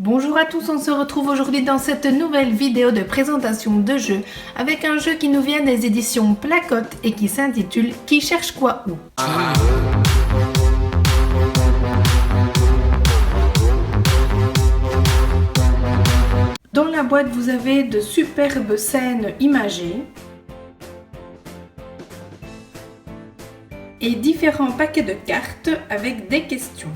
Bonjour à tous, on se retrouve aujourd'hui dans cette nouvelle vidéo de présentation de jeu avec un jeu qui nous vient des éditions Placote et qui s'intitule Qui cherche quoi où. Dans la boîte, vous avez de superbes scènes imagées et différents paquets de cartes avec des questions.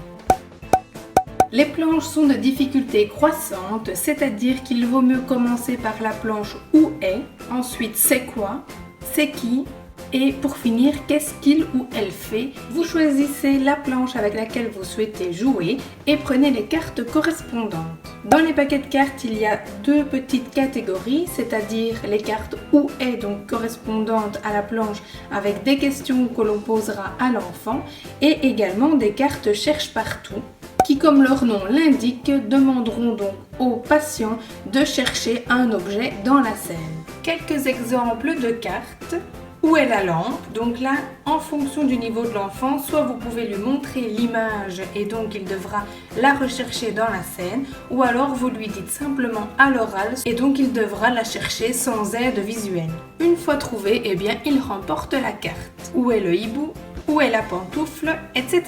Les planches sont de difficulté croissante, c'est-à-dire qu'il vaut mieux commencer par la planche où est, ensuite c'est quoi, c'est qui, et pour finir qu'est-ce qu'il ou elle fait. Vous choisissez la planche avec laquelle vous souhaitez jouer et prenez les cartes correspondantes. Dans les paquets de cartes, il y a deux petites catégories, c'est-à-dire les cartes où est, donc correspondantes à la planche avec des questions que l'on posera à l'enfant, et également des cartes cherche partout, qui, comme leur nom l'indique, demanderont donc aux patients de chercher un objet dans la scène. Quelques exemples de cartes. Où est la lampe? Donc là, en fonction du niveau de l'enfant, soit vous pouvez lui montrer l'image et donc il devra la rechercher dans la scène, ou alors vous lui dites simplement à l'oral et donc il devra la chercher sans aide visuelle. Une fois trouvée, eh bien, il remporte la carte. Où est le hibou? Où est la pantoufle, etc.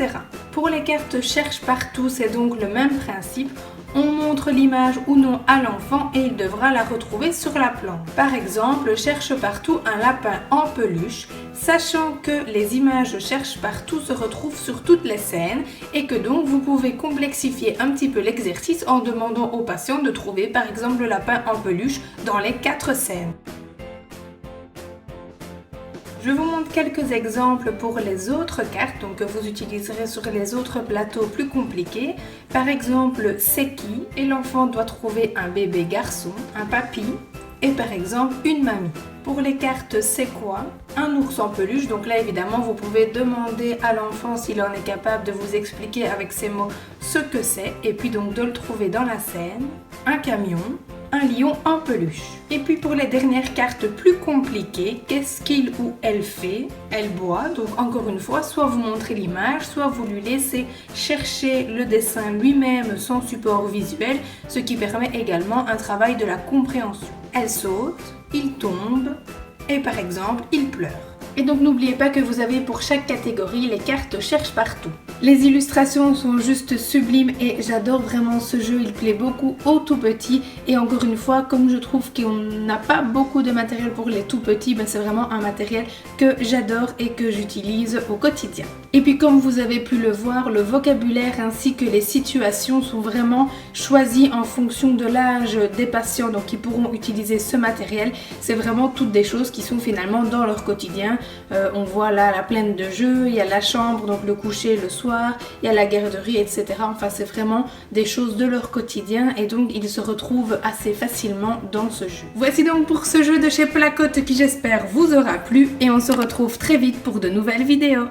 Pour les cartes cherche partout, c'est donc le même principe. On montre l'image ou non à l'enfant et il devra la retrouver sur la planche. Par exemple, cherche partout un lapin en peluche, sachant que les images cherche partout se retrouvent sur toutes les scènes et que donc vous pouvez complexifier un petit peu l'exercice en demandant aux patients de trouver par exemple le lapin en peluche dans les 4 scènes. Je vous montre quelques exemples pour les autres cartes donc que vous utiliserez sur les autres plateaux plus compliqués. Par exemple, c'est qui? Et l'enfant doit trouver un bébé garçon, un papy et par exemple une mamie. Pour les cartes c'est quoi? Un ours en peluche, donc là évidemment vous pouvez demander à l'enfant s'il en est capable de vous expliquer avec ses mots ce que c'est et puis donc de le trouver dans la scène. Un camion, un lion en peluche. Et puis pour les dernières cartes plus compliquées, qu'est-ce qu'il ou elle fait? Elle boit, donc encore une fois, soit vous montrez l'image, soit vous lui laissez chercher le dessin lui-même sans support visuel, ce qui permet également un travail de la compréhension. Elle saute, il tombe et par exemple, il pleure. Et donc n'oubliez pas que vous avez pour chaque catégorie les cartes cherche partout. Les illustrations sont juste sublimes et j'adore vraiment ce jeu, il plaît beaucoup aux tout petits et encore une fois, comme je trouve qu'on n'a pas beaucoup de matériel pour les tout petits, ben c'est vraiment un matériel que j'adore et que j'utilise au quotidien. Et puis comme vous avez pu le voir, le vocabulaire ainsi que les situations sont vraiment choisis en fonction de l'âge des patients donc qui pourront utiliser ce matériel. C'est vraiment toutes des choses qui sont finalement dans leur quotidien. On voit là la plaine de jeux, il y a la chambre, donc le coucher le soir, il y a la garderie, etc. Enfin, c'est vraiment des choses de leur quotidien et donc ils se retrouvent assez facilement dans ce jeu. Voici donc pour ce jeu de chez Placote qui j'espère vous aura plu et on se retrouve très vite pour de nouvelles vidéos.